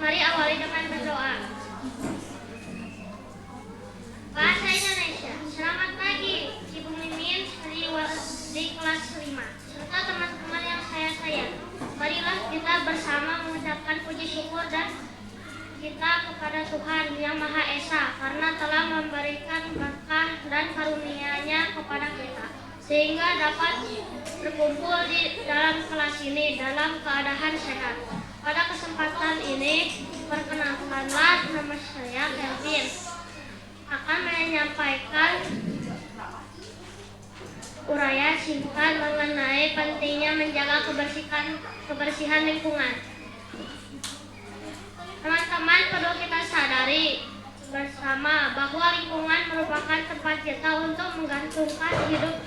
Mari awali dengan berdoa. Bahasa Indonesia. Selamat pagi, Ibu Mimin di kelas 5, serta teman-teman yang saya sayang. Marilah kita bersama mengucapkan puji syukur dan kita kepada Tuhan Yang Maha Esa karena telah memberikan berkah dan karunia-Nya kepada kita, sehingga dapat berkumpul di dalam kelas ini dalam keadaan sehat. Pada kesempatan ini, perkenalkanlah nama saya Kelvin, akan menyampaikan uraian singkat mengenai pentingnya menjaga kebersihan lingkungan. Teman-teman, perlu kita sadari bersama bahwa lingkungan merupakan tempat kita untuk menggantungkan hidup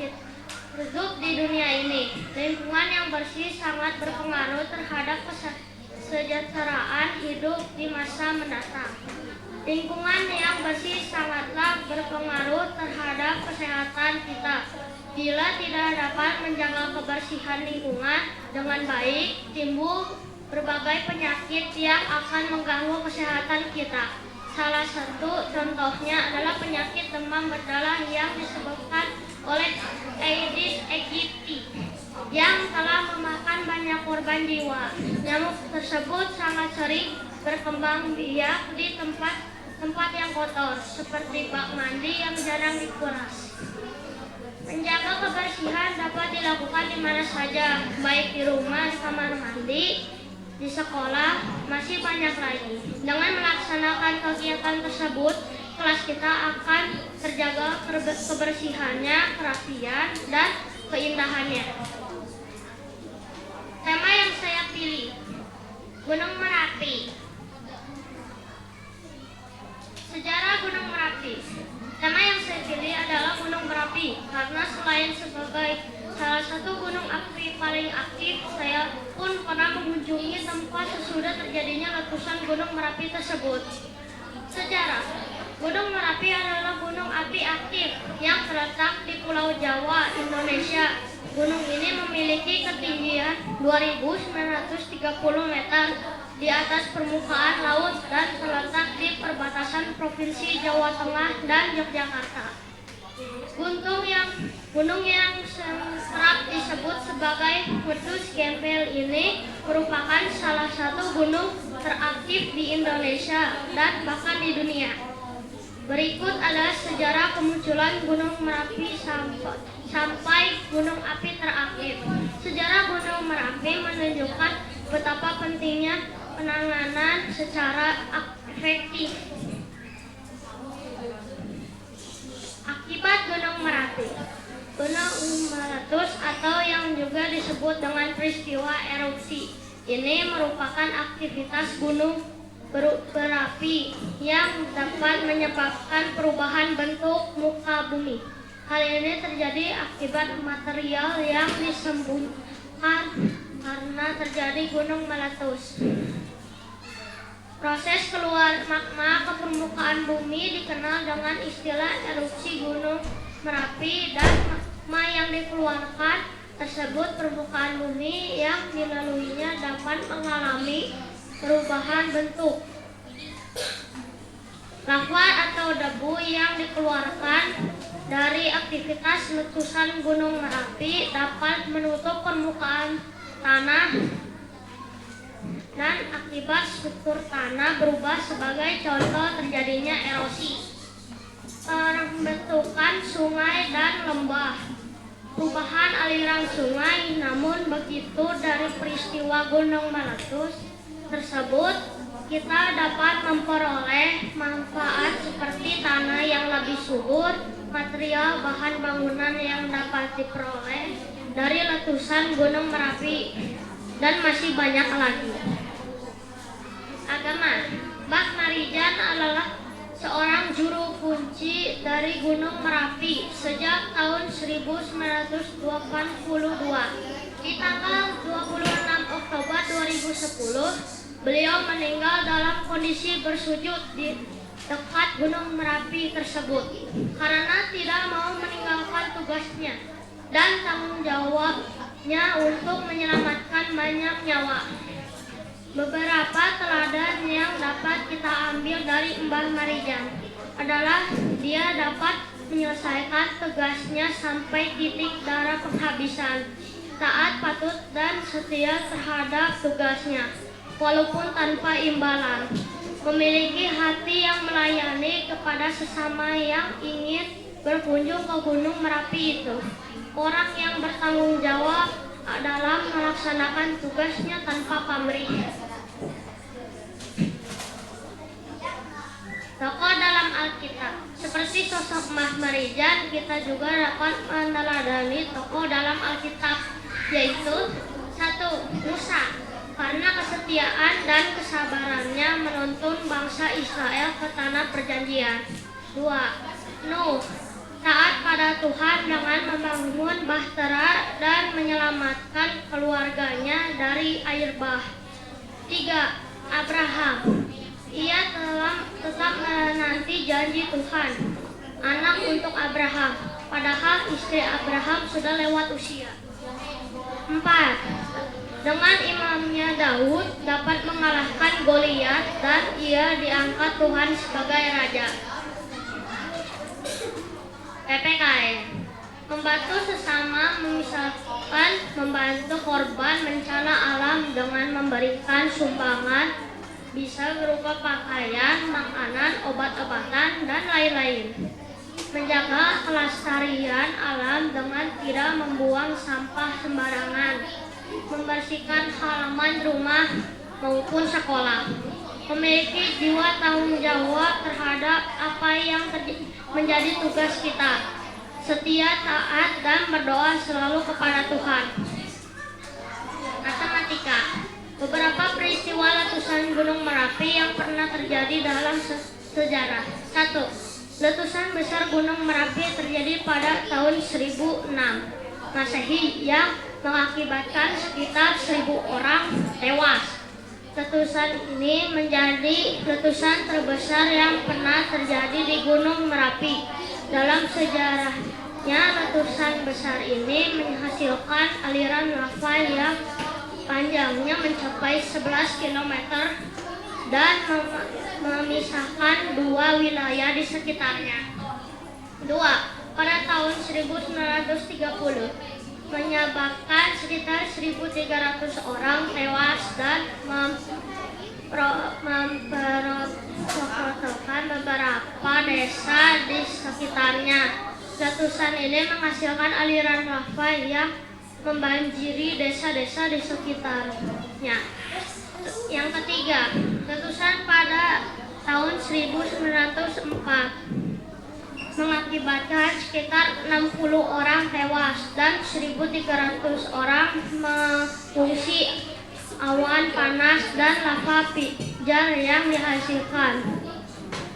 di dunia ini. Lingkungan yang bersih sangat berpengaruh terhadap kesejahteraan hidup di masa mendatang. Lingkungan yang bersih sangatlah berpengaruh terhadap kesehatan kita. Bila tidak dapat menjaga kebersihan lingkungan dengan baik, timbul berbagai penyakit yang akan mengganggu kesehatan kita. Salah satu contohnya adalah penyakit demam berdarah yang disebabkan oleh Aedes aegypti yang telah memakan banyak korban jiwa. Nyamuk tersebut sangat sering berkembang biak di tempat yang kotor, seperti bak mandi yang jarang dikuras. Menjaga kebersihan dapat dilakukan di mana saja, baik di rumah, di kamar mandi, di sekolah, masih banyak lagi. Dengan melaksanakan kegiatan tersebut, kelas kita akan terjaga kebersihannya, kerapian, dan keindahannya. Tema yang saya pilih, Gunung Merapi. Sejarah Gunung Merapi. Tema yang saya pilih adalah Gunung Merapi karena selain sebagai salah satu gunung api paling aktif, saya pun pernah mengunjungi tempat sesudah terjadinya letusan Gunung Merapi tersebut. Sejarah. Gunung Merapi adalah gunung api aktif yang terletak di Pulau Jawa, Indonesia. Gunung ini memiliki ketinggian 2.930 meter di atas permukaan laut dan terletak di perbatasan Provinsi Jawa Tengah dan Yogyakarta. Gunung yang kerap disebut sebagai Meletus Gempel ini merupakan salah satu gunung teraktif di Indonesia dan bahkan di dunia. Berikut adalah sejarah kemunculan Gunung Merapi sampai gunung api teraktif. Sejarah Gunung Merapi menunjukkan betapa pentingnya penanganan secara efektif. Akibat Gunung Merapi. Gunung meletus atau yang juga disebut dengan peristiwa erupsi ini merupakan aktivitas gunung berapi yang dapat menyebabkan perubahan bentuk muka bumi. Hal ini terjadi akibat material yang disembunyikan karena terjadi gunung meletus. Proses keluar magma ke permukaan bumi dikenal dengan istilah erupsi Gunung Merapi, dan magma yang dikeluarkan tersebut permukaan bumi yang dilaluinya dapat mengalami perubahan bentuk. Lava atau debu yang dikeluarkan dari aktivitas letusan Gunung Merapi dapat menutup permukaan tanah dan akibat struktur tanah berubah, sebagai contoh terjadinya erosi, pembentukan sungai dan lembah, perubahan aliran sungai. Namun begitu dari peristiwa gunung meletus tersebut kita dapat memperoleh manfaat seperti tanah yang lebih subur, material bahan bangunan yang dapat diperoleh dari letusan Gunung Merapi, dan masih banyak lagi. Agama. Mbah Marijan adalah seorang juru kunci dari Gunung Merapi sejak tahun 1982. Di tanggal 26 Oktober 2010, beliau meninggal dalam kondisi bersujud di dekat Gunung Merapi tersebut karena tidak mau meninggalkan tugasnya dan tanggung jawabnya untuk menyelamatkan banyak nyawa. Beberapa teladan teladan yang dapat kita ambil dari Mbah Marijan adalah dia dapat menyelesaikan tugasnya sampai titik darah penghabisan, taat, patuh, dan setia terhadap tugasnya, walaupun tanpa imbalan. Memiliki hati yang melayani kepada sesama yang ingin berkunjung ke Gunung Merapi itu. Orang yang bertanggung jawab dalam melaksanakan tugasnya tanpa pamrih. Tokoh dalam Alkitab. Seperti sosok Mbah Marijan, kita juga dapat meneladani tokoh dalam Alkitab, yaitu 1. Musa, karena kesetiaan dan kesabarannya menuntun bangsa Israel ke tanah perjanjian. 2. Nuh, taat pada Tuhan dengan membangun bahtera dan menyelamatkan keluarganya dari air bah. 3. Abraham, ia tetap menanti janji Tuhan, anak untuk Abraham, padahal istri Abraham sudah lewat usia. 4. Dengan imamnya Daud dapat mengalahkan Goliat dan ia diangkat Tuhan sebagai raja. PPKN, membantu sesama, misalkan membantu korban bencana alam dengan memberikan sumbangan, bisa berupa pakaian, makanan, obat-obatan, dan lain-lain. Menjaga kelestarian alam dengan tidak membuang sampah sembarangan. Membersihkan halaman rumah maupun sekolah. Memiliki jiwa tanggung jawab terhadap apa yang menjadi tugas kita. Setia, taat, dan berdoa selalu kepada Tuhan. Matematika. Beberapa peristiwa letusan Gunung Merapi yang pernah terjadi dalam sejarah. 1. Letusan besar Gunung Merapi terjadi pada tahun 1006 Masehi yang mengakibatkan sekitar 1000 orang tewas. Letusan ini menjadi letusan terbesar yang pernah terjadi di Gunung Merapi. Dalam sejarahnya, letusan besar ini menghasilkan aliran lava yang panjangnya mencapai 11 km dan memisahkan dua wilayah di sekitarnya. 2. Pada tahun 1930 menyebabkan sekitar 1.300 orang tewas dan memperotokan beberapa desa di sekitarnya. Letusan ini menghasilkan aliran lava yang membanjiri desa-desa di sekitarnya. Yang ketiga, letusan pada tahun 1904 mengakibatkan sekitar 60 orang tewas dan 1.300 orang mengungsi awan panas dan lava pijar yang dihasilkan.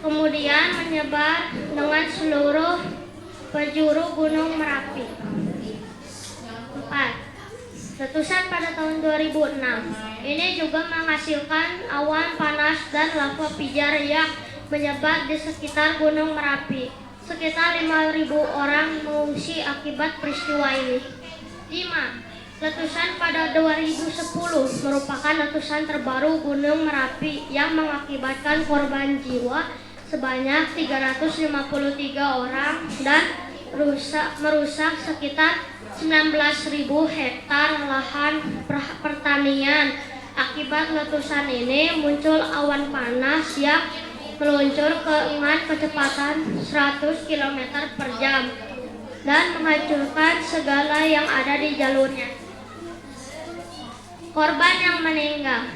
Kemudian menyebar dengan seluruh penjuru Gunung Merapi. 4. Letusan pada tahun 2006 ini juga menghasilkan awan panas dan lava pijar yang menyebar di sekitar Gunung Merapi. Sekitar 5.000 orang mengungsi akibat peristiwa ini. 5. Letusan pada 2010 merupakan letusan terbaru Gunung Merapi yang mengakibatkan korban jiwa sebanyak 353 orang dan merusak sekitar 19.000 hektar lahan pertanian. Akibat letusan ini muncul awan panas yang meluncur dengan kecepatan 100 km per jam dan menghancurkan segala yang ada di jalurnya. Korban yang meninggal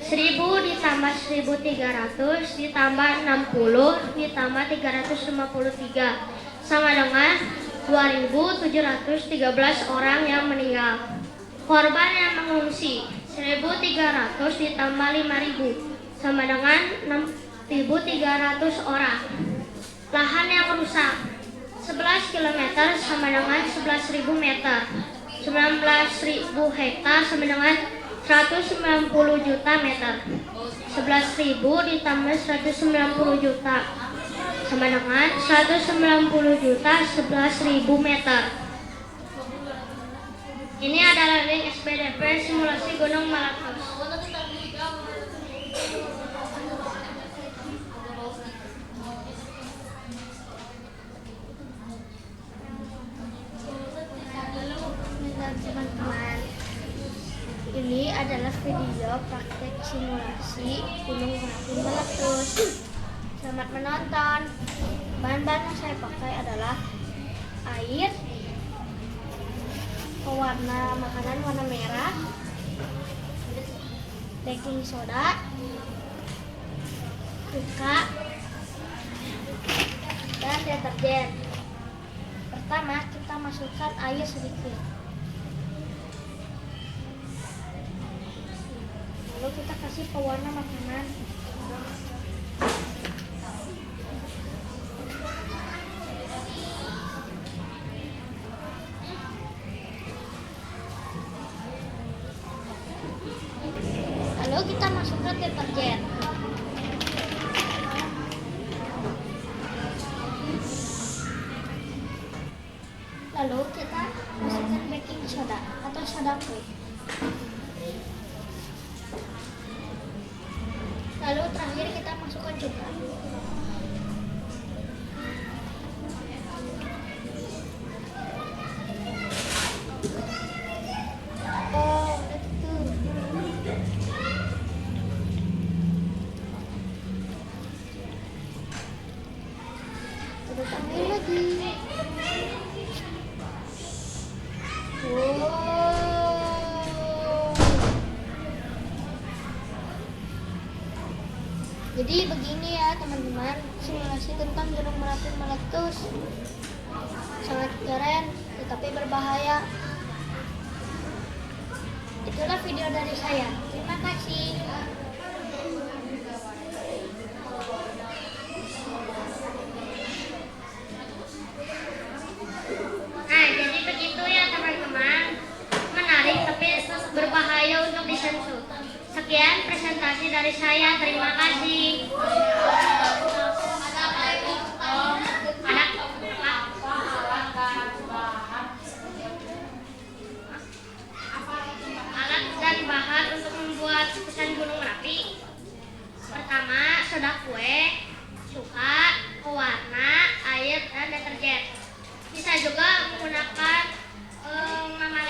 1.000 ditambah 1.300 ditambah 60 ditambah 353 sama dengan 2.713 orang yang meninggal. Korban yang mengungsi 1.300 ditambah 5.000 sama dengan 6.300 orang. Lahan yang rusak 11 km sama dengan 11.000 meter. 19.000 hektar sama dengan 190 juta meter. 11.000 ditambah 190 juta sama dengan 190 juta 11.000 meter. Ini adalah link SPDP simulasi Gunung Meletus. simulasi gunung berapi meletus. Selamat menonton. Bahan-bahan yang saya pakai adalah air, pewarna makanan warna merah, baking soda, cuka, dan deterjen. Pertama, kita masukkan air sedikit. Lalu kita kasih pewarna makanan. Lalu kita masukkan deterjen. Lalu kita masukkan baking soda atau soda kue. Lalu terakhir kita masukkan cuka. Oh, itu. Kita tambah lagi. Jadi begini ya teman-teman, simulasi tentang gunung berapi meletus. Sangat keren, tetapi berbahaya. Itulah video dari saya. Terima kasih. Nah, jadi begitu ya teman-teman. Menarik tapi berbahaya untuk disensor. Sekian presentasi dari saya. Terima kasih. Alat dan bahan untuk membuat lukisan gunung berapi. Pertama, soda kue, cuka, pewarna, air, dan deterjen. Bisa juga menggunakan mama